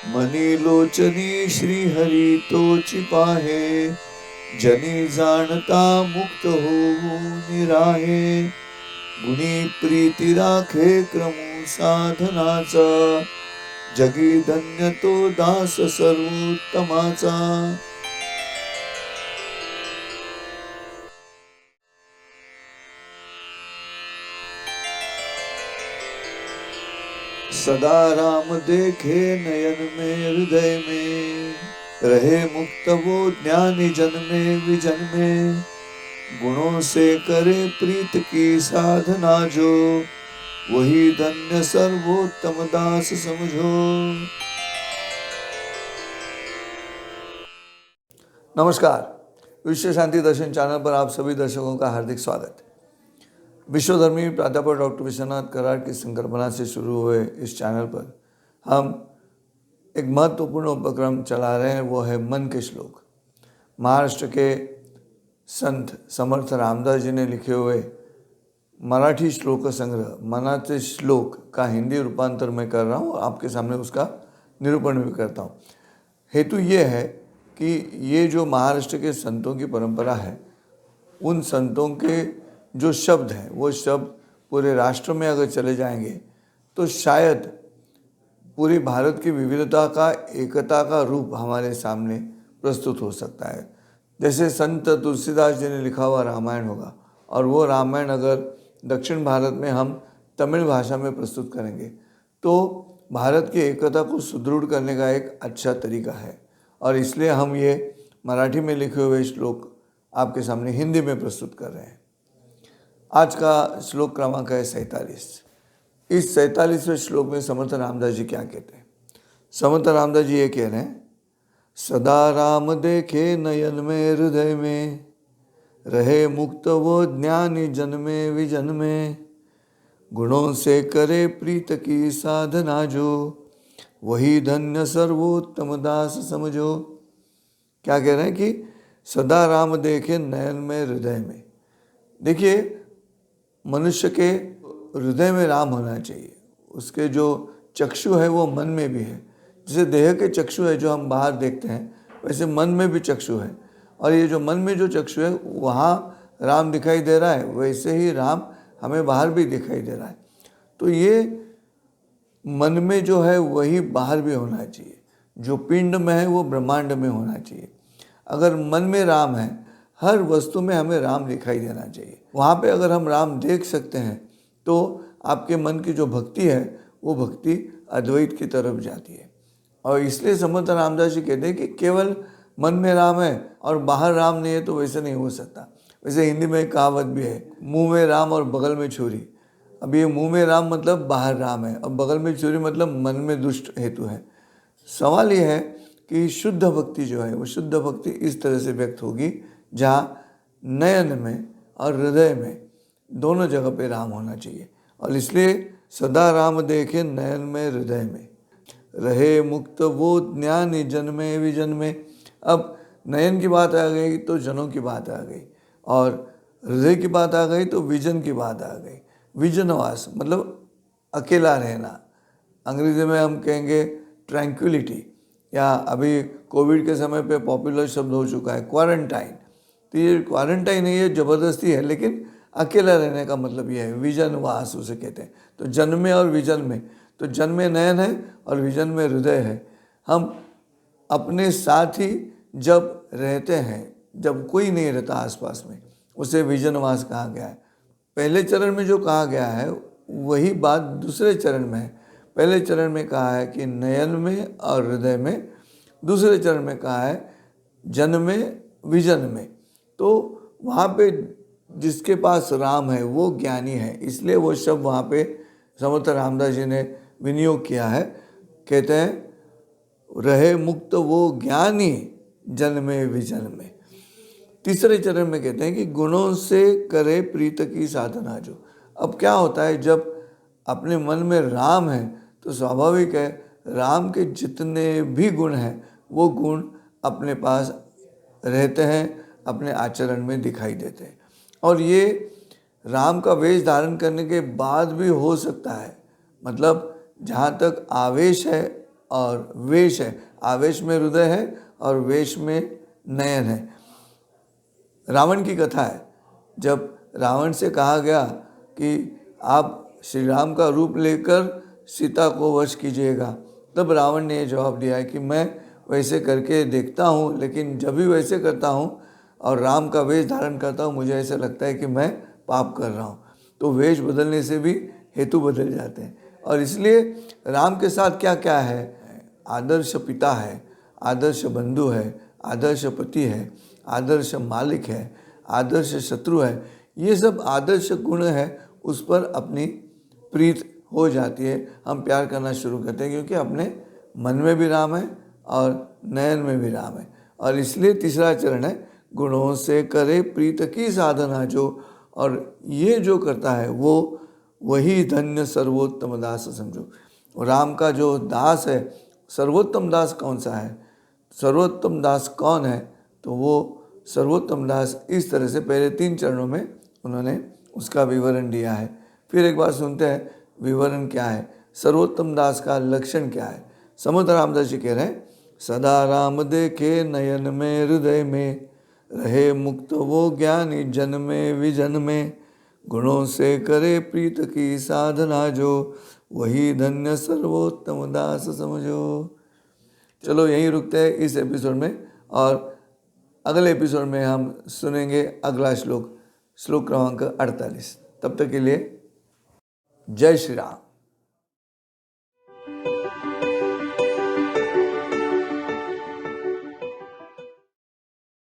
Money लोचनी श्री हरि तोचि पाहे, जनी जाणता मुक्त होऊ निराहे। गुणी प्रीती राखे क्रमू साधनाचा, जगी धन्य तो दास सर्वोत्तमाचा। सदा राम देखे नयन में हृदय में, रहे मुक्त वो ज्ञानी जन्मे विजन्मे। गुणों से करे प्रीत की साधना जो, वही धन्य सर्वोत्तम दास समझो। नमस्कार, विश्व शांति दर्शन चैनल पर आप सभी दर्शकों का हार्दिक स्वागत है। विश्वधर्मी प्राध्यापक डॉक्टर विश्वनाथ कराड़ की संकल्पना से शुरू हुए इस चैनल पर हम एक महत्वपूर्ण उपक्रम चला रहे हैं, वो है मन के श्लोक। महाराष्ट्र के संत समर्थ रामदास जी ने लिखे हुए मराठी श्लोक संग्रह मनाचे श्लोक का हिंदी रूपांतर मैं कर रहा हूँ, आपके सामने उसका निरूपण भी करता हूँ। हेतु ये है कि ये जो महाराष्ट्र के संतों की परंपरा है, उन संतों के जो शब्द हैं वो शब्द पूरे राष्ट्र में अगर चले जाएंगे तो शायद पूरी भारत की विविधता का, एकता का रूप हमारे सामने प्रस्तुत हो सकता है। जैसे संत तुलसीदास जी ने लिखा हुआ रामायण होगा, और वो रामायण अगर दक्षिण भारत में हम तमिल भाषा में प्रस्तुत करेंगे तो भारत की एकता को सुदृढ़ करने का एक अच्छा तरीका है। और इसलिए हम ये मराठी में लिखे हुए श्लोक आपके सामने हिंदी में प्रस्तुत कर रहे हैं। आज का श्लोक क्रमांक है 47। इस 47वें श्लोक में समर्थ रामदास जी क्या कहते हैं? समर्थ रामदास जी ये कह रहे हैं, सदा राम देखे नयन में हृदय में, रहे मुक्त वो ज्ञानी जन्मे विजन्मे। गुणों से करे प्रीत की साधना जो, वही धन्य सर्वोत्तम दास समझो। क्या कह रहे हैं कि सदा राम देखे नयन में हृदय में। देखिए, मनुष्य के हृदय में राम होना चाहिए। उसके जो चक्षु है वो मन में भी है। जैसे देह के चक्षु है जो हम बाहर देखते हैं, वैसे मन में भी चक्षु है। और ये जो मन में जो चक्षु है वहाँ राम दिखाई दे रहा है, वैसे ही राम हमें बाहर भी दिखाई दे रहा है। तो ये मन में जो है वही बाहर भी होना चाहिए। जो पिंड में है वो ब्रह्मांड में होना चाहिए। अगर मन में राम है, हर वस्तु में हमें राम दिखाई देना चाहिए। वहाँ पे अगर हम राम देख सकते हैं तो आपके मन की जो भक्ति है वो भक्ति अद्वैत की तरफ जाती है। और इसलिए समर्थ रामदास जी कहते हैं कि केवल मन में राम है और बाहर राम नहीं है तो वैसे नहीं हो सकता। वैसे हिंदी में एक कहावत भी है, मुंह में राम और बगल में छुरी। अब ये मुंह में राम मतलब बाहर राम है, और बगल में छुरी मतलब मन में दुष्ट हेतु है। सवाल ये है कि शुद्ध भक्ति जो है वो शुद्ध भक्ति इस तरह से व्यक्त होगी जहाँ नयन में और हृदय में दोनों जगह पे राम होना चाहिए। और इसलिए सदा राम देखे नयन में हृदय में, रहे मुक्त वो ज्ञानी जन्मे विजन्मे। अब नयन की बात आ गई तो जनों की बात आ गई, और हृदय की बात आ गई तो विजन की बात आ गई। विजनवास मतलब अकेला रहना, अंग्रेजी में हम कहेंगे ट्रैंक्विलिटी, या अभी कोविड के समय पे पॉपुलर शब्द हो चुका है क्वारंटाइन। तो ये क्वारंटाइन है, ये ज़बरदस्ती है, लेकिन अकेला रहने का मतलब ये है, विजन वास उसे कहते हैं। तो जन में और विजन में, तो जन में नयन है और विजन में हृदय है। हम अपने साथ ही जब रहते हैं, जब कोई नहीं रहता आसपास में, उसे विजनवास कहा गया है। पहले चरण में जो कहा गया है वही बात दूसरे चरण में है। पहले चरण में कहा है कि नयन में और हृदय में, दूसरे चरण में कहा है जन में विजन में। तो वहाँ पे जिसके पास राम है वो ज्ञानी है, इसलिए वो शब्द वहाँ पे समर्थ रामदास जी ने विनियोग किया है। कहते हैं रहे मुक्त वो ज्ञानी जन में विजन में। तीसरे चरण में कहते हैं कि गुणों से करे प्रीत की साधना जो। अब क्या होता है, जब अपने मन में राम है तो स्वाभाविक है राम के जितने भी गुण हैं वो गुण अपने पास रहते हैं, अपने आचरण में दिखाई देते हैं। और ये राम का वेश धारण करने के बाद भी हो सकता है। मतलब जहाँ तक आवेश है और वेश है। आवेश में हृदय है और वेश में नयन है। रावण की कथा है। जब रावण से कहा गया कि आप श्री राम का रूप लेकर सीता को वश कीजिएगा, तब रावण ने ये जवाब दिया है कि मैं वैसे करके देखता हूँ, लेकिन जब भी वैसे करता हूँ और राम का वेश धारण करता हूँ, मुझे ऐसा लगता है कि मैं पाप कर रहा हूँ। तो वेश बदलने से भी हेतु बदल जाते हैं। और इसलिए राम के साथ क्या क्या है, आदर्श पिता है, आदर्श बंधु है, आदर्श पति है, आदर्श मालिक है, आदर्श शत्रु है। ये सब आदर्श गुण है, उस पर अपनी प्रीत हो जाती है। हम प्यार करना शुरू करते हैं क्योंकि अपने मन में भी राम है और नयन में भी राम है। और इसलिए तीसरा चरण है गुणों से करे प्रीत की साधना जो, और ये जो करता है वो वही धन्य सर्वोत्तम दास समझो। राम का जो दास है, सर्वोत्तम दास कौन सा है, सर्वोत्तम दास कौन है, तो वो सर्वोत्तम दास इस तरह से पहले 3 चरणों में उन्होंने उसका विवरण दिया है। फिर एक बार सुनते हैं विवरण क्या है, सर्वोत्तम दास का लक्षण क्या है। समर्थ रामदास जी कह रहे हैं, सदा राम देखे नयन में हृदय में, रहे मुक्त वो ज्ञानी जन में विजन में, गुणों से करे प्रीत की साधना जो, वही धन्य सर्वोत्तम दास समझो। चलो यहीं रुकते हैं इस एपिसोड में, और अगले एपिसोड में हम सुनेंगे अगला श्लोक, श्लोक क्रमांक 48। तब तक के लिए जय श्री राम।